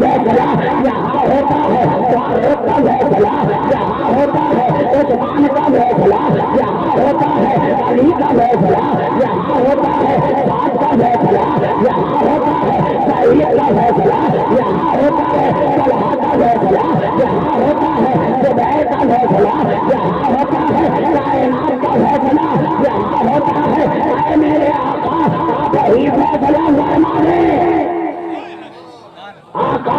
فیصلہ یہاں ہوتا ہے، فاروق کا فیصلہ یہاں ہوتا ہے، عثمان کا فیصلہ یہاں ہوتا ہے، علی کا فیصلہ یہاں ہوتا ہے، سعد کا فیصلہ یہاں ہوتا ہے، سعید کا فیصلہ یہاں ہوتا ہے، طلحہ کا فیصلہ یہاں ہوتا ہے، زبیر کا فیصلہ یہاں ہوتا ہے، کائنات کا فیصلہ یہاں ہوتا ہے۔ اے میرے آقا آپ ہی فیصلہ فرما دیں، آقا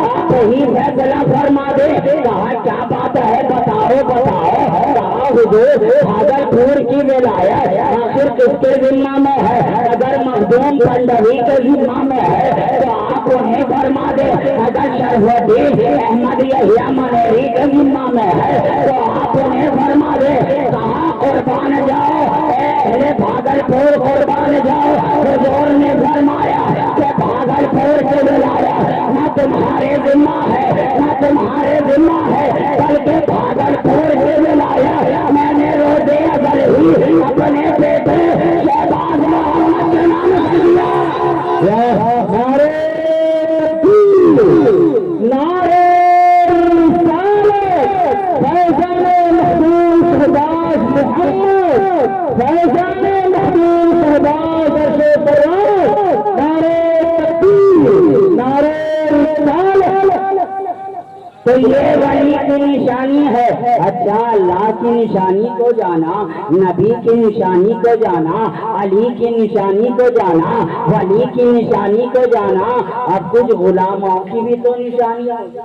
آپ ہی فیصلہ فرما دے۔ کہا کیا بات ہے بتاؤ بتاؤ، کہا حضور بھاگلپور کی ولایت آخر کس کے ذمہ میں ہے؟ اگر مخدوم پنڈوی کے ذمہ میں ہے تو آپ انہیں فرما دے، اگر شرف الدین احمد یحییٰ منیری کے ذمہ میں ہے تو آپ انہیں فرما دے۔ کہا قربان جاؤ اے اہل بھاگلپور قربان جاؤ۔ حضور نے فرمایا کہ بھاگلپور کی ولایت نہ تمہارے ذمہ ہے نہ تمہارے ذمہ ہے، بلکہ بھاگلپور کی ولایت میں نے روزے ازل ہی اپنے بیٹے شہباز محمد کے نام سے دیا۔ نعرے نعرے رسالت، فیضان محمود شہباز محمد، فیضان محمود شہباز ارشد قرآن، نعرے تکبیر، نعرے رسالت۔ تو یہ ولی کی نشانی ہے۔ اچھا اللہ کی نشانی کو جانا، نبی کی نشانی کو جانا، علی کی نشانی کو جانا، ولی کی نشانی کو جانا، اب کچھ غلاموں کی بھی تو نشانی ہوگی،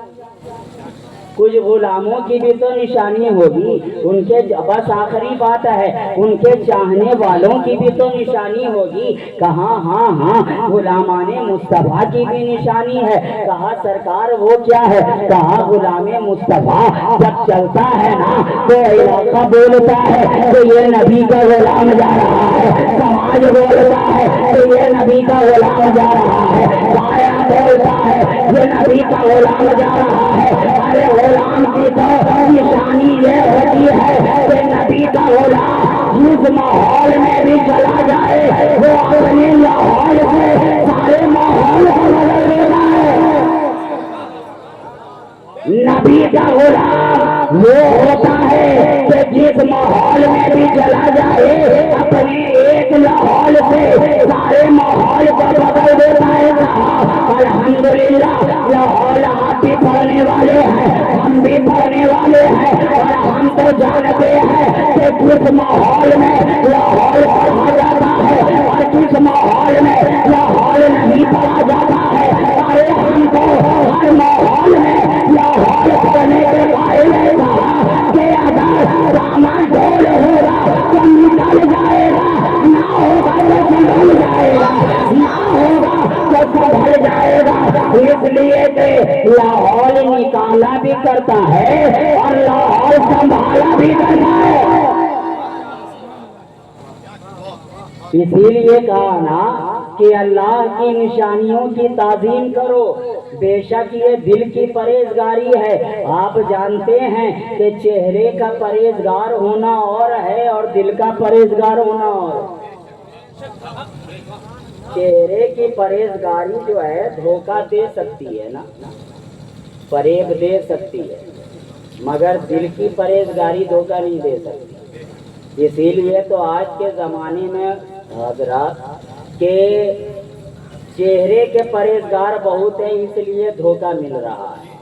کچھ غلاموں کی بھی تو نشانی ہوگی، ان کے بس آخری بات ہے ان کے چاہنے والوں کی بھی تو نشانی ہوگی۔ کہا ہاں ہاں غلامان مصطفیٰ کی بھی نشانی ہے۔ کہا سرکار وہ کیا ہے؟ کہا غلام مصطفیٰ جب چلتا ہے نا تو علاقہ بولتا ہے کہ یہ نبی کا غلام جا رہا ہے، سماج بولتا ہے کہ یہ نبی کا غلام جا رہا ہے، سایہ بولتا ہے یہ نبی کا غلام جا رہا ہے۔ ارے غلام کی تو نشانی یہ ہوتی ہے کہ نبی کا غلام جس ماحول میں بھی چلا جائے وہ اپنے ماحول سے سارے ماحول کو بدل دیتا ہے۔ نبی کا غلام وہ ہوتا ہے کہ جس ماحول میں بھی چلا جائے اپنے ایک ماحول سے سارے ماحول کو بدل دیتا ہے۔ الحمدللہ لاہور آپ بھی پڑھنے والے ہیں، ہم بھی پڑھنے والے ہیں، اور ہم تو جانتے ہیں کہ کس ماحول میں لاہور پڑھا جاتا ہے اور کس ماحول میں لاہور نہیں پڑھا جاتا ہے۔ ارے ہم کو ہر ماحول میں لاہور پڑھنے کے قائل ہے کہ اگر سامان ڈھول ہوگا تو نکل جائے گا، نہ ہوگا تو سنبھل جائے گا، نہ ہوگا تو سنبھل جائے گا۔ اس لیے کہ لاہور نکالا بھی کرتا ہے اور لاہور سنبھالا بھی کرتا ہے۔ اسی لیے کہا نا کہ اللہ کی نشانیوں کی تعظیم کرو، بے شک یہ دل کی پرہیزگاری ہے۔ آپ جانتے ہیں کہ چہرے کا پرہیزگار ہونا اور ہے اور دل کا پرہیزگار ہونا اور۔ چہرے کی پرہیزگاری جو ہے دھوکہ دے سکتی ہے نا، فریب دے سکتی ہے، مگر دل کی پرہیزگاری دھوکہ نہیں دے سکتی۔ اسی لیے تو آج کے زمانے میں حضرات کے چہرے کے پرہیزگار بہت ہیں، اس لیے دھوکہ مل رہا ہے،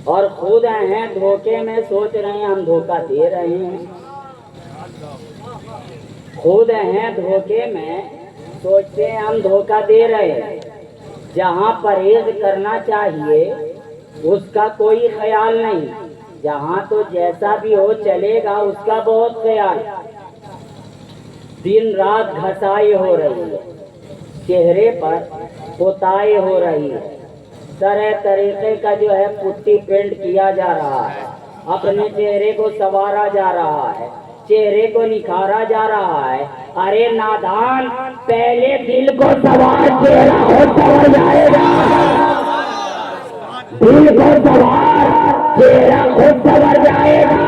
اور خود ہیں دھوکے میں، سوچ رہے ہیں ہم دھوکہ دے رہے ہیں، خود ہیں دھوکے میں سوچتے ہیں ہم دھوکہ دے رہے ہیں۔ جہاں پرہیز کرنا چاہیے اس کا کوئی خیال نہیں، جہاں تو جیسا بھی ہو چلے گا اس کا بہت خیال۔ دن رات گھسائی ہو رہی ہے، چہرے پر پتائی ہو رہی ہے، طرح طریقے کا جو ہے پٹی پینٹ کیا جا رہا ہے، اپنے چہرے کو سنوارا جا رہا ہے، چہرے کو نکھارا جا رہا ہے۔ ارے نادان، پہلے دل کو سوار چہرہ خود سنور جائے گا، دل کو سوار چہرہ خود سنور جائے گا۔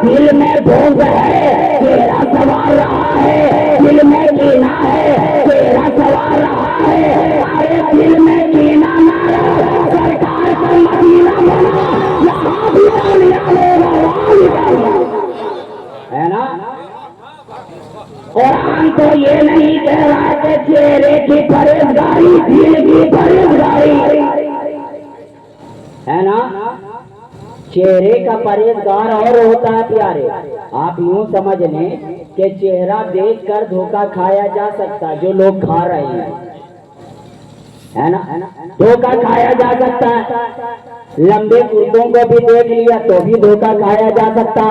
دل میں بھوک ہے چہرہ سنوار رہا ہے، دل میں کینہ ہے چہرہ سنوار رہا ہے۔ ارے دل میں کینہ سرکار کا مدینہ بنا، یہاں بھی ہے نا۔ قرآن تو یہ نہیں کہہ رہا کہ چہرے کی پرہیزگاری دل کی پرہیزگاری ہے نا۔ چہرے کا پرہیزگار اور ہوتا ہے پیارے، آپ یوں سمجھ لیں کہ چہرہ دیکھ کر دھوکہ کھایا جا سکتا ہے، جو لوگ کھا رہے ہیں ہے نا، دھوکہ کھایا جا سکتا ہے۔ لمبے کرتوں کو بھی دیکھ لیا تو بھی دھوکہ کھایا جا سکتا،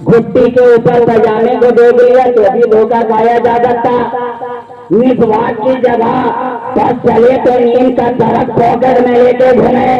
گھٹی کے اوپر پجامے کو دیکھ لیا تو بھی دھوکہ کھایا جا سکتا۔ مسواک کی جگہ بس چلے تو نیم کا درخت پاکٹ میں لے کے گھومے،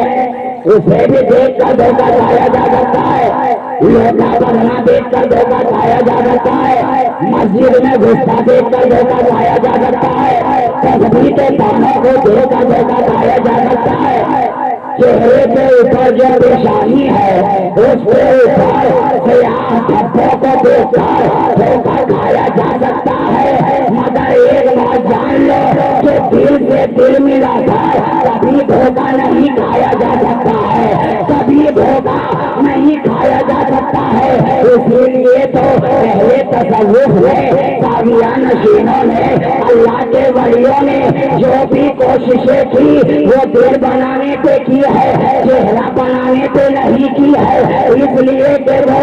اسے بھی دیکھ کر دھوکہ کھایا جا سکتا ہے۔ لوٹا بھرنا دیکھ کر دھوکہ کھایا جا سکتا ہے، مسجد میں گھستا دیکھ کر دھوکہ کھایا جا سکتا ہے، تسبیح کے دانوں کو دیکھ کر دھوکہ کھایا جا سکتا ہے۔ چہرے کے اوپر جو پیشانی ہے اس کے اوپر سیاہ دھبوں کو دیکھ کر دھوکہ کھایا جا سکتا ہے، مگر ایک بات جان لو کہ دل سے دل ملا کر کبھی دھوکہ نہیں کھایا جا سکتا ہے، کبھی دھوکہ نہیں کھایا جا سکتا ہے۔ اسی لیے تو پہلے تصوف میں ساویہ نشینوں نے، اللہ کے ولیوں نے جو بھی کوششیں کی وہ دل بنانے پہ کی ہے، چہرہ بنانے پہ نہیں کی ہے، اس لیے کہ وہ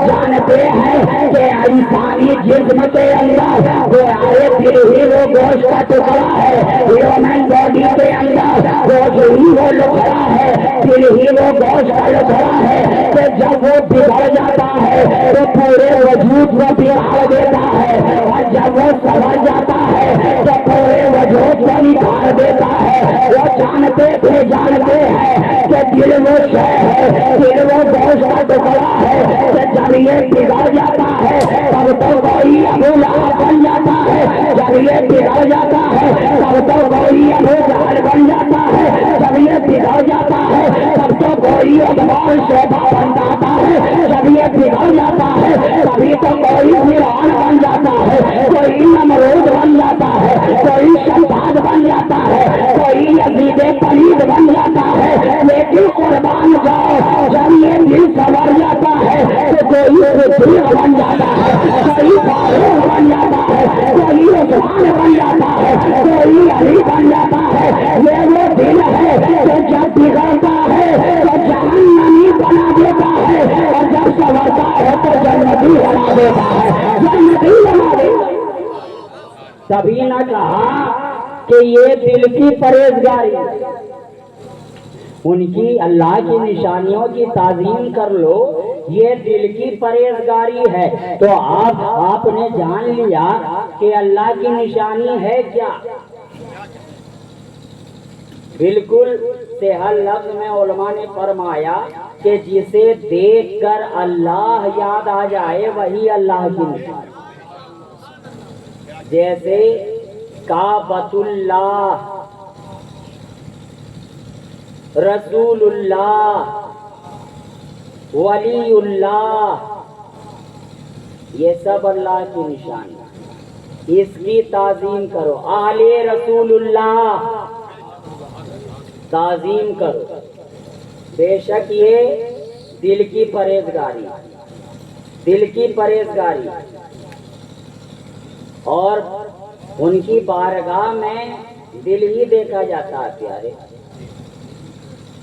جانتے ہیں کہ انسانی جسم کے اندر وہ آئے پھر ہی وہ گوشت کا ٹکڑا ہے، ہیومن باڈی کے اندر گوشت ہی وہ لکڑا ہے، پھر ہی وہ گوشت کا لکڑا ہے کہ جب وہ بگڑ جاتا ہے تو پورے وجود کو بگاڑ دیتا ہے، اور جب وہ سنور جاتا ہے تو پورے وجود کو نکھار دیتا ہے۔ وہ جانتے ہیں کہ دل وہ شے ہے، دل وہ گوشت کا ٹکڑا ہے کہ جب یہ بگڑ جاتا ہے تب تو کوئی ابو لہب بن جاتا ہے، جب یہ بگڑ جاتا ہے تب تو کوئی ابو جہل بن جاتا ہے، جب یہ بگڑ جاتا ہے تب تو کوئی عدوان شعبہ بن جاتا ہے، جب یہ بگڑ جاتا ہے تبھی تو کوئی فرعون بن جاتا ہے، کوئی نمرود بن جاتا ہے، کوئی شداد بن جاتا ہے، کوئی یزید پلید بن جاتا ہے۔ لیکن قربان جاؤ جب یہ دل سنور جاتا ہے تو کوئی صدیق بن جاتا ہے، کوئی فاروق بن جاتا ہے، کوئی عثمان بن جاتا ہے، کوئی علی بن جاتا ہے۔ یہ وہ دل ہے کہ جب بگڑتا ہے تو جہنمی بنا دیتا ہے، اور جب سنورتا ہے تو جنتی بنا دیتا ہے، جنتی بنا دیتا ہے۔ تبھی نہ کہا کہ یہ دل کی پرہیزگاری، ان کی اللہ کی نشانیوں کی تعظیم کر لو، یہ دل کی پرہیزگاری ہے۔ تو آپ نے جان لیا کہ اللہ کی نشانی ہے کیا؟ بالکل سہل لفظ میں علماء نے فرمایا کہ جسے دیکھ کر اللہ یاد آ جائے وہی اللہ کی نشانی۔ جیسے کعبۃ اللہ، رسول اللہ، ولی اللہ، یہ سب اللہ کی نشانی، اس کی تعظیم کرو۔ آل رسول اللہ تعظیم کرو، بے شک یہ دل کی پرہیزگاری، دل کی پرہیزگاری، اور ان کی بارگاہ میں دل ہی دیکھا جاتا ہے پیارے،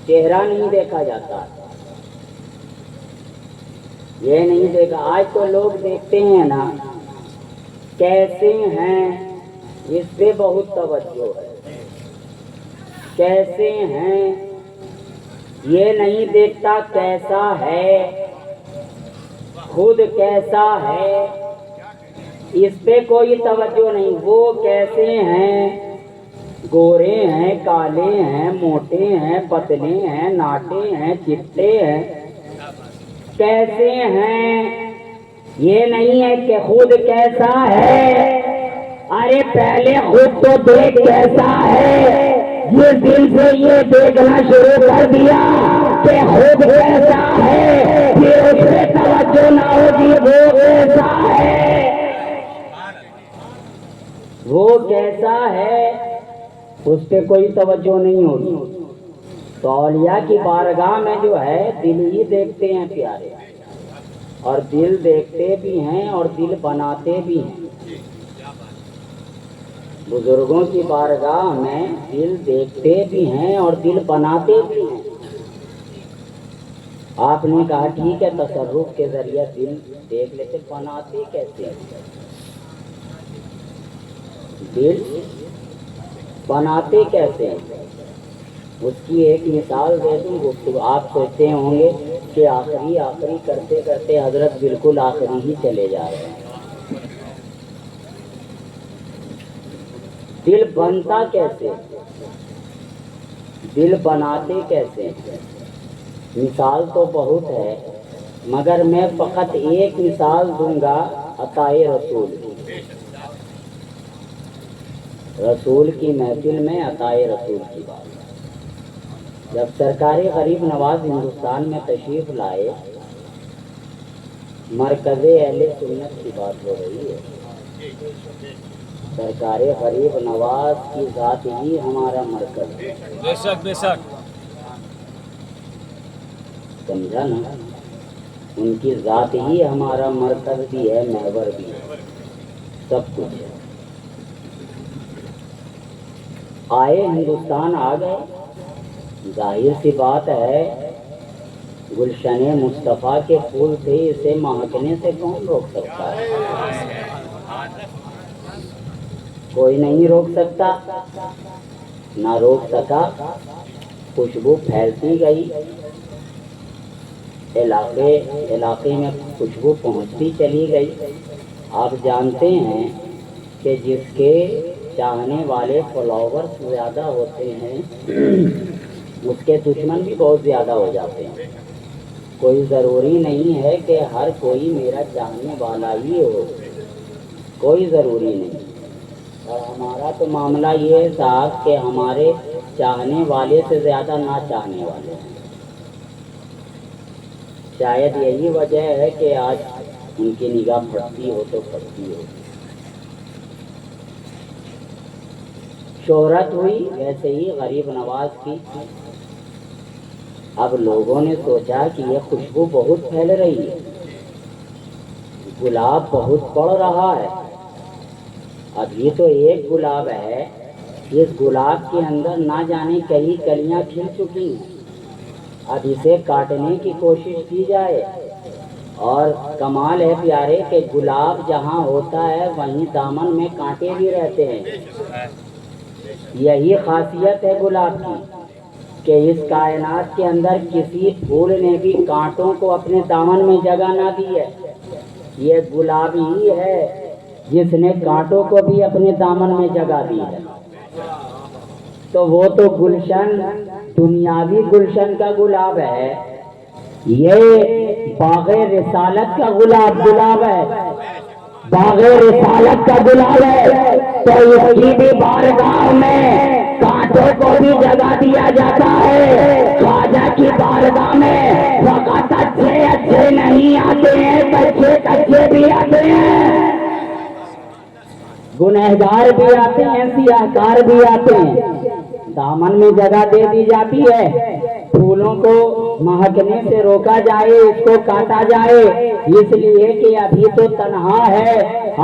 چہرہ نہیں دیکھا جاتا، یہ نہیں دیکھا۔ آج تو لوگ دیکھتے ہیں نا کیسے ہیں، اس پہ بہت توجہ ہے، کیسے ہیں، یہ نہیں دیکھتا کیسا ہے، خود کیسا ہے، اس پہ کوئی توجہ نہیں۔ وہ کیسے ہیں، گورے ہیں، کالے ہیں، موٹے ہیں، پتلے ہیں، ناٹے ہیں، چپٹے ہیں، کیسے ہیں، یہ نہیں ہے کہ خود کیسا ہے۔ ارے پہلے خود تو دیکھ کیسا ہے، یہ دل سے یہ دیکھنا شروع کر دیا کہ خود کیسا ہے، پھر اس پہ توجہ نہ ہوگی وہ کیسا ہے، وہ کیسا ہے۔ اس پہ کوئی توجہ نہیں ہوگی. تو اولیاء کی بارگاہ میں جو ہے دل ہی دیکھتے ہیں پیارے، اور دل دیکھتے بھی ہیں اور دل بناتے بھی ہیں. بزرگوں کی بارگاہ میں دل دیکھتے بھی ہیں اور دل بناتے بھی ہیں. آپ نے کہا ٹھیک ہے تصرف کے ذریعے دل دیکھ لیتے، بناتے کیسے؟ دل بناتے کیسے؟ اس کی ایک مثال دے دوں گفتگو. آپ سوچتے ہوں گے کہ آخری کرتے کرتے حضرت بالکل آخری ہی چلے جا رہے ہیں. دل بنتا کیسے؟ دل بناتے کیسے؟ مثال تو بہت ہے، مگر میں فقط ایک مثال دوں گا عطائے رسول کی. رسول کی محفل میں عطائے رسول کی بات. جب سرکار غریب نواز ہندوستان میں تشریف لائے، مرکز اہل سنت کی بات ہو رہی ہے. سرکار غریب نواز کی ذات ہی ہمارا مرکز ہے. بے شک بے شک. سمجھا نا؟ ان کی ذات ہی ہمارا مرکز بھی ہے، محور بھی ہے، سب کچھ ہے. آئے ہندوستان آ گئے، ظاہر سی بات ہے گلشن مصطفیٰ کے پھول تھے، اسے مہکنے سے کون روک سکتا ہے؟ کوئی نہیں روک سکتا، نہ روک سکا. خوشبو پھیلتی گئی، علاقے میں خوشبو پہنچتی چلی گئی. آپ جانتے ہیں کہ جس کے چاہنے والے فالوورز زیادہ ہوتے ہیں اس کے دشمن بھی بہت زیادہ ہو جاتے ہیں. کوئی ضروری نہیں ہے کہ ہر کوئی میرا چاہنے والا ہی ہو، کوئی ضروری نہیں. اور ہمارا تو معاملہ یہ تھا کہ ہمارے چاہنے والے سے زیادہ نہ چاہنے والے ہیں. شاید یہی وجہ ہے کہ آج ان کی نگاہ پھٹتی ہو تو پھٹتی ہو. شہرت ہوئی ویسے ہی غریب نواز کی. اب لوگوں نے سوچا کہ یہ خوشبو بہت پھیل رہی ہے، گلاب بہت بڑھ رہا ہے. ابھی تو ایک گلاب ہے، اس گلاب کے اندر نہ جانے کئی کلیاں کھل چکی ہیں. اب اسے کاٹنے کی کوشش کی جائے. اور کمال ہے پیارے کہ گلاب جہاں ہوتا ہے وہیں دامن میں کانٹے بھی رہتے ہیں. یہی خاصیت ہے گلاب کی کہ اس کائنات کے اندر کسی پھول نے بھی کانٹوں کو اپنے دامن میں جگہ نہ دی ہے. یہ گلاب ہی ہے جس نے کانٹوں کو بھی اپنے دامن میں جگہ دی ہے. تو وہ تو گلشن دنیاوی گلشن کا گلاب ہے، یہ باغ رسالت کا گلاب ہے، باغ رسالت کا گلاب ہے. تو اس کی بھی بارگاہ میں کانٹوں کو بھی جگہ دیا جاتا ہے. خواجہ کی بارگاہ میں فقط اچھے نہیں آتے ہیں، کچے بھی آتے ہیں، گنہگار بھی آتے ہیں، سیاہکار بھی آتے ہیں. دامن میں جگہ دے دی جاتی ہے، پھولوں کو مہکنے سے روکا جائے، اس کو کاٹا جائے، اس لیے کہ ابھی تو تنہا ہے،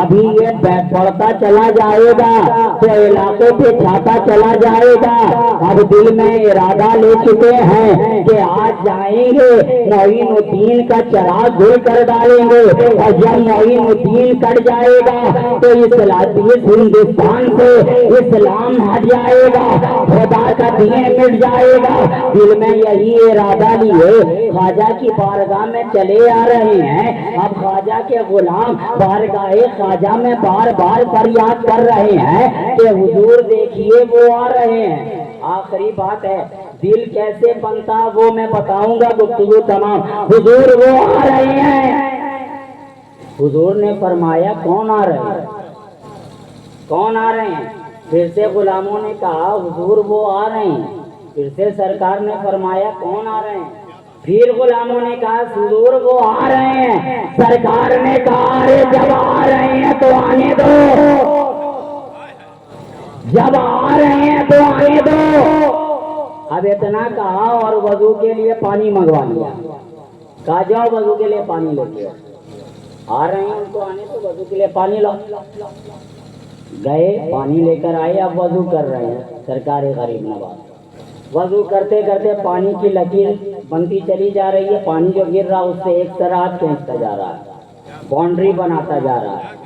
ابھی یہ بڑھتا چلا جائے گا تو علاقے پہ چھاتا چلا جائے گا. اب دل میں ارادہ لے چکے ہیں کہ آج جائیں گے معین الدین کا چراغ گل کر ڈالیں گے، اور جب معین الدین کٹ جائے گا تو اس ہندوستان سے اسلام ہٹ جائے گا، خدا کا دین مٹ جائے گا. دل میں یہی ارادہ لیے خواجہ کی بارگاہ میں چلے آ رہے ہیں. اب خواجہ کے غلام بارگاہ خواجہ میں بار بار فریاد کر رہے ہیں کہ حضور دیکھیے وہ آ رہے ہیں. آخری بات ہے، دل کیسے بنتا وہ میں بتاؤں گا گفتگو تمام. حضور وہ آ رہے ہیں. حضور نے فرمایا کون آ رہے ہیں؟ کون آ رہے ہیں؟ پھر سے غلاموں نے کہا حضور وہ آ رہے ہیں. پھر سے سرکار نے فرمایا کون آ رہے ہیں؟ پھر غلاموں نے کہا حضور وہ آ رہے ہیں. سرکار نے کہا ارے جب آ رہے ہیں تو آنے دو، جب آ رہے ہیں ہیں تو آنے دو۔ اب اتنا کہا اور وضو کے لیے پانی منگوا لیا، کہا جاؤ وضو کے لیے پانی لے کے آ رہے ہیں، ان کو آنے تو وضو کے لیے پانی لاؤ۔ گئے پانی لے کر آئے، اب وضو کر رہے ہیں سرکار غریب نواز۔ وضو کرتے کرتے پانی کی لکیر بنتی چلی جا رہی ہے، پانی جو گر رہا اس سے ایک سراہد کھینچتا جا رہا ہے، باؤنڈری بناتا جا رہا ہے،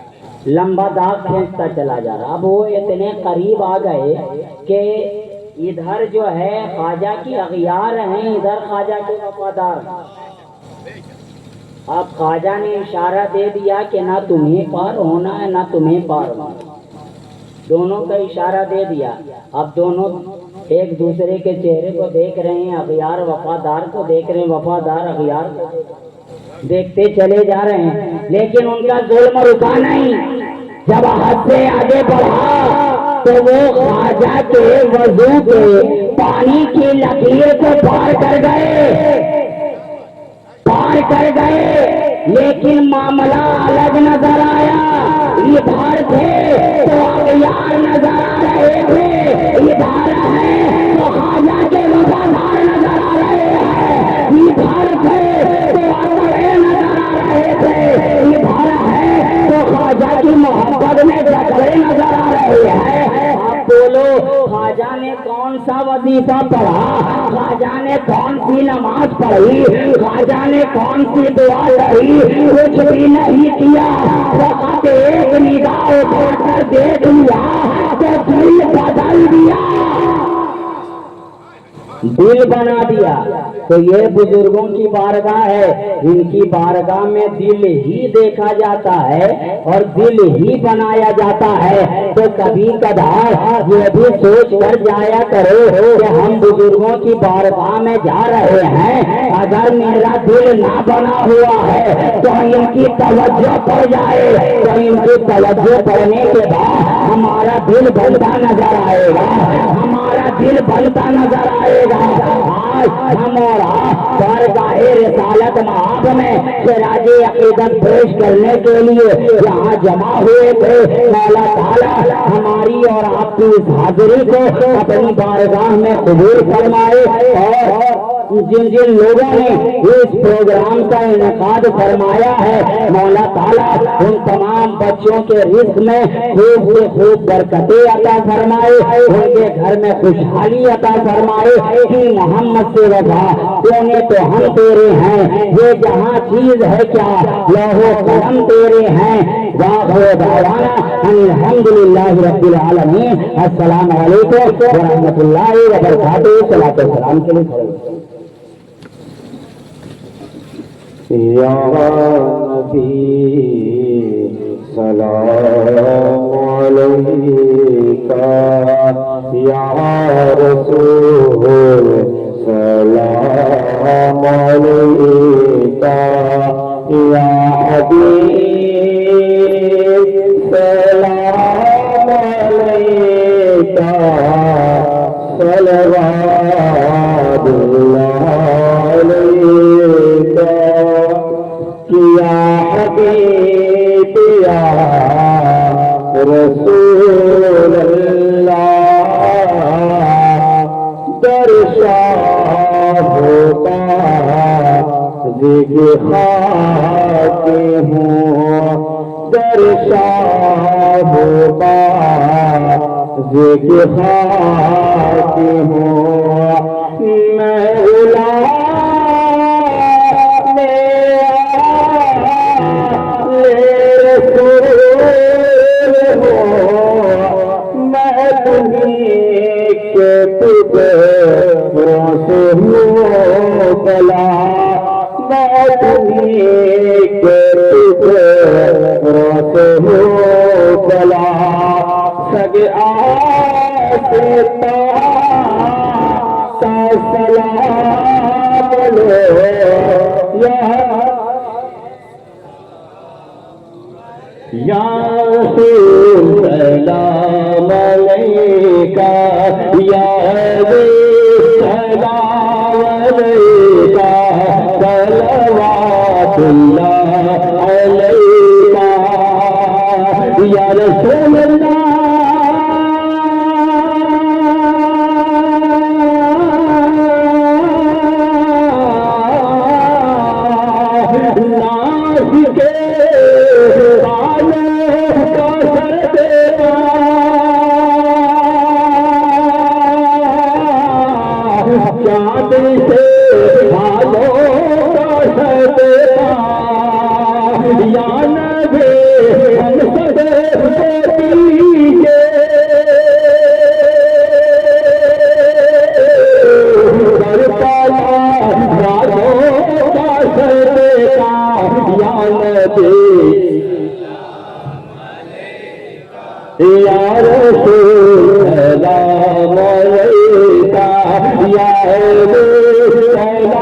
لمبا داغ کھینچتا چلا جا رہا۔ اب وہ اتنے قریب آ گئے کہ ادھر جو ہے خواجہ کی اغیار ہیں، ادھر خواجہ کے وفادار ہیں۔ اب خواجہ نے اشارہ دے دیا کہ نہ تمہیں پار ہونا ہے نہ تمہیں پار ہونا، دونوں کا اشارہ دے دیا۔ اب دونوں ایک دوسرے کے چہرے کو دیکھ رہے ہیں، اغیار وفادار کو دیکھ رہے ہیں، وفادار اغیار کو دیکھتے چلے جا رہے ہیں، لیکن ان کا ظلم رکا نہیں۔ جب حد سے آگے بڑھا تو وہ خواجہ کے وضو کے پانی کی لکیر کو پار کر گئے، لیکن معاملہ الگ نظر آیا۔ ادھر تھے تو اغیار نظر آ رہے تھے، ادھر ہے تو خواجہ کے وفادار نظر آ رہے ہیں، ادھر تھے تو اکڑے نظر آ رہے تھے، ادھر ہے تو خواجہ کی محبت میں جھگڑے نظر آ رہے ہیں۔ اب بولو خواجہ نے کون سا وظیفہ پڑھا، خواجہ نے کون سی نماز پڑھی، خواجہ نے کون سی دعا پڑھی؟ کچھ بھی نہیں کیا، فقط ایک نگاہ اٹھا کر دیکھ لیا تو دل بدل دیا، دل بنا دیا۔ تو یہ بزرگوں کی بارگاہ ہے، ان کی بارگاہ میں دل ہی دیکھا جاتا ہے اور دل ہی بنایا جاتا ہے۔ تو کبھی کبھار یہ بھی سوچ کر جایا کرو کہ ہم بزرگوں کی بارگاہ میں جا رہے ہیں، اگر میرا دل نہ بنا ہوا ہے تو ان کی توجہ پڑ جائے، تو ان کی توجہ پڑنے کے بعد ہمارا دل بنتا نظر آئے گا، ہمارا دل بنتا نظر آئے گا۔ آج ہم اور آپ بارگاہ رسالت مآب میں خراج عقیدت پیش کرنے کے لیے یہاں جمع ہوئے تھے۔ مولا تعالیٰ ہماری اور آپ کی اس حاضری کو اپنی بارگاہ میں قبول فرمائے، اور جن جن لوگوں نے اس پروگرام کا انعقاد فرمایا ہے مولا تعالیٰ ان تمام بچوں کے رزق میں خوب سے خوب برکتیں عطا فرمائے، ان کے گھر میں خوشحالی عطا فرمائے۔ کہ محمد سے وفا تونے تو ہم تیرے ہیں، یہ جہاں چیز ہے کیا لوح و قلم تیرے ہیں۔ وآخر دعوانا ان الحمدللہ رب العالمین۔ السلام علیکم ورحمۃ اللہ وبرکاتہ۔ صلاۃ و سلام کے لیے کھڑے یا نبی سلام علیکہ، یا رسول سلام علیکہ، یا حبیب سلام علیکہ، صلوات اللہ علیکہ، یا حبیب یا رسول اللہ، در شاہ ہوتا ذکر خاک ہوں، در شاہ ہوتا ذکر خاک ہوں، میں غلام یا رسول سلام علیکہ، یا سلام علیکہ، صلوات اللہ علیکہ، یا رسول اللہ یا رسول سلام علیکہ یا حبیب سلام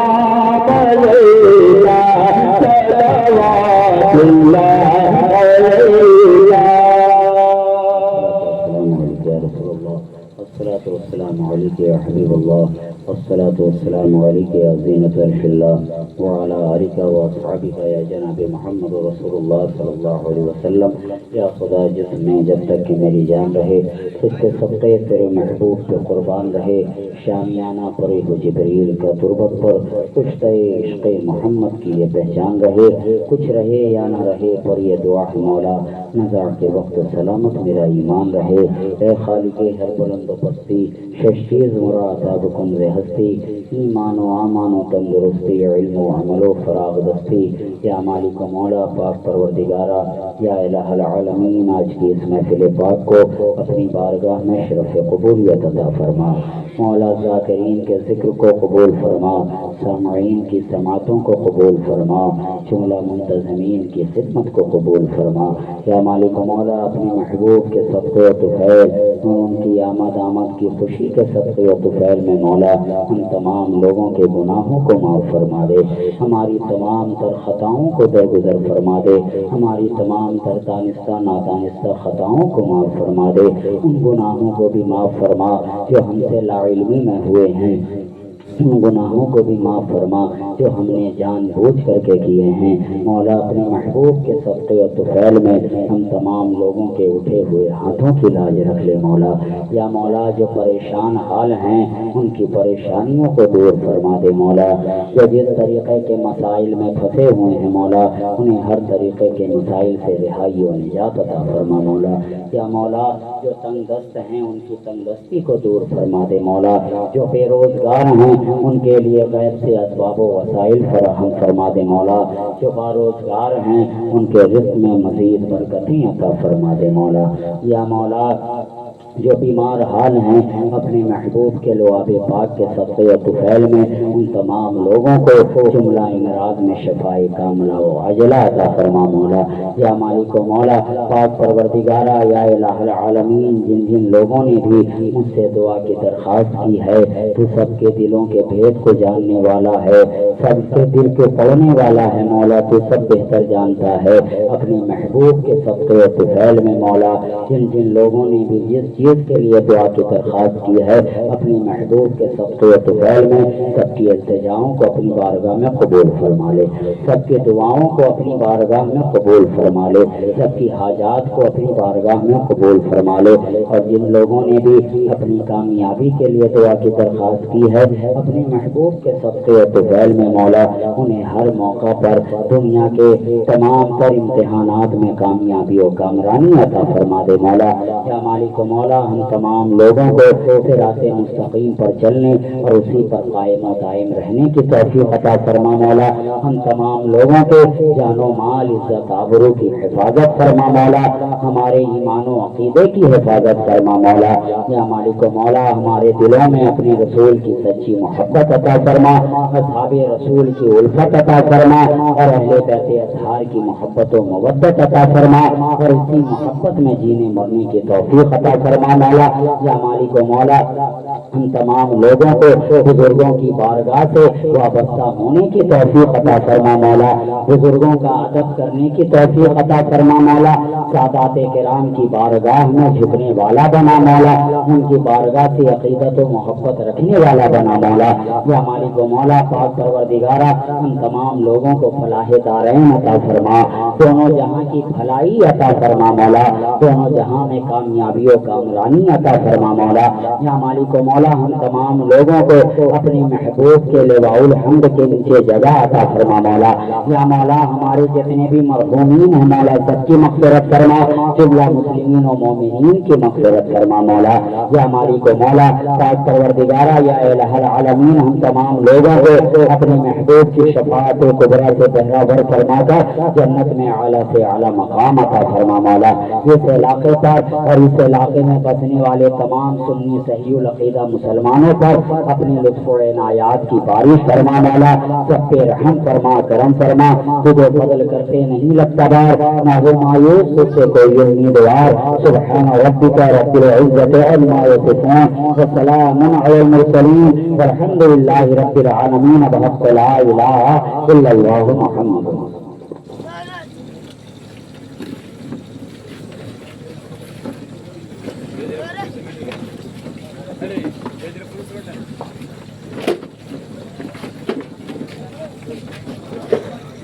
علیکہ صلوات اللہ علیکہ. الصلاة والسلام عليك يا حبيب الله والصلاة والسلام عليك يا زينة عرش الله وعلى آلك وأصحابك يا جناب محمد رسول اللہ صلی اللہ علیہ وسلم. یا خدا جس میں جب تک کہ میری جان رہے اس کے صدقے تیرے محبوب سے قربان رہے شامیانہ پرے ہو جبریل کا تربت پر کچھ تے عشق محمد کی یہ پہچان رہے کچھ رہے یا نہ رہے پر یہ دعا مولا نزاع کے وقت سلامت میرا ایمان رہے. اے خالق ہر بلند و پستی ششیز مراد بکن ہستی ایمان و امان و تندرستی علم و عمل و فراغ دستی. یا مالک و مولا پاک پروردگارا یا الہ العالمین آج کی اس محفل پاک کو اپنی بارگاہ میں شرف قبولیت عطا فرما. مولا ذاکرین کے ذکر کو قبول فرما سامعین کی سماعتوں کو قبول فرما جملہ منتظمین کی خدمت کو قبول فرما. یا مالک و مولا اپنے محبوب کے صدقے و طفیل ان کی آمد کی خوشی کے صدقے و طفیل میں مولا ہم تمام لوگوں کے گناہوں کو معاف فرما دے ہماری تمام تر خطاؤں کو درگزر فرما دے ہماری تمام تر دانستہ نادانستہ خطاؤں کو معاف فرما دے ان گناہوں کو بھی معاف فرما جو ہم سے لا علمی میں ہوئے ہیں ان گناہوں کو بھی معاف فرما جو ہم نے جان بوجھ کر کے کیے ہیں. مولا اپنے محبوب کے صدقے و طفیل میں ہم تمام لوگوں کے اٹھے ہوئے ہاتھوں کی لاج رکھ لے مولا. یا مولا جو پریشان حال ہیں ان کی پریشانیوں کو دور فرما دے مولا. جو جس طریقے کے مسائل میں پھنسے ہوئے ہیں مولا انہیں ہر طریقے کے مسائل سے رہائی و نجات عطا فرما مولا. یا مولا جو تنگ دست ہیں ان کی تنگ دستی کو دور فرما دے مولا. جو بے روزگار ہیں ان کے لیے غیر سے اسباب و وسائل فراہم فرما دے مولا. جو باروزگار ہیں ان کے رزق میں مزید برکتیں عطا فرما دے مولا. یا مولا جو بیمار حال ہیں اپنے محبوب کے لعاب پاک کے صدقے و طفیل میں ان تمام لوگوں کو جملہ امراض میں شفاء کاملہ و عاجلہ عطا فرما مولا. یا مالک و مولا پاک پروردگارا یا الہ العالمین جن جن لوگوں نے بھی مجھ سے دعا کی درخواست کی ہے تو سب کے دلوں کے بھید کو جاننے والا ہے سب کے دل کے پڑھنے والا ہے مولا. تو سب بہتر جانتا ہے اپنے محبوب کے صدقے و طفیل میں مولا جن جن لوگوں نے بھی جس چیز کے لیے دعا کی درخواست کی ہے اپنے محبوب کے صدقے و طفیل میں سب کی التجاؤں کو اپنی بارگاہ میں قبول فرما لے سب کی دعاؤں کو اپنی بارگاہ میں قبول فرما لے سب کی حاجات کو اپنی بارگاہ میں قبول فرما لے. اور جن لوگوں نے بھی اپنی کامیابی کے لیے دعا کی درخواست کی ہے اپنے محبوب کے صدقے و طفیل میں مولا انہیں ہر موقع پر دنیا کے تمام تر امتحانات میں کامیابی و کامرانی عطا فرما دے مولا. یا مالک و مولا ہم تمام لوگوں کو صراط مستقیم پر چلنے اور اسی پر قائم و دائم رہنے کی توفیق عطا فرما مولا. ہم تمام لوگوں کو جان و مال عزت آبرو کی حفاظت فرما مولا. ہمارے ایمان و عقیدے کی حفاظت فرما مولا. یا مالک و مولا ہمارے دلوں میں اپنے رسول کی سچی محبت عطا فرما اصحاب رسول کی الفت عطا فرما اور اہل بیت اطہار کی محبت و مودت عطا فرما اور اسی محبت میں جینے مرنے کی توفیق عطا فرما مولا. یا مالک و مولا ہم تمام لوگوں کو بزرگوں کی بارگاہ سے وابستہ ہونے کی توفیق عطا فرما مولا. بزرگوں کا ادب کرنے کی توفیق عطا فرما مولا. سادات کرام کی بارگاہ میں جھکنے والا بنا مولا. ان کی بارگاہ سے عقیدت و محبت رکھنے والا بنا مولا. یا مالک و مولا پاک پروردگارا ہم تمام لوگوں کو فلاح دارین عطا فرما دونوں جہاں کی بھلائی عطا فرما مولا. دونوں جہاں میں کامیابی و کامرانی عطا فرما مولا. یا مالک و مولا ہم تمام لوگوں کو اپنے محبوب کے لواء الحمد کے نیچے جگہ عطا فرما مولا. یا مولا ہمارے جتنے بھی مرحومین ہیں مولا سب کی مغفرت فرما جملہ مسلمین و مومنین کی مغفرت فرما مولا. یا مالک و مولا پاک پروردگارا یا الہ العالمین ہم تمام لوگوں کو اپنے محبوب کی شفاعت کبریٰ سے بہرہ فرما کر جنت میں اعلیٰ سے اعلیٰ مقام عطا فرما مولا. اس علاقے پر اور اس علاقے میں بسنے والے تمام سنی صحیح العقیدہ مسلمانوں پر اپنی لطف و عنایات کی بارش فرما والا، سب پہ رحم فرما، کرم فرما، تجھے فضل کرتے نہیں لگتا بار، نہ ہو مایوس تجھ سے کوئی امیدوار۔ سبحان ربک رب العزت عما یصفون وسلام علی المرسلین والحمد للہ رب العالمین بحق لا الہ الا اللہ محمد۔ Good.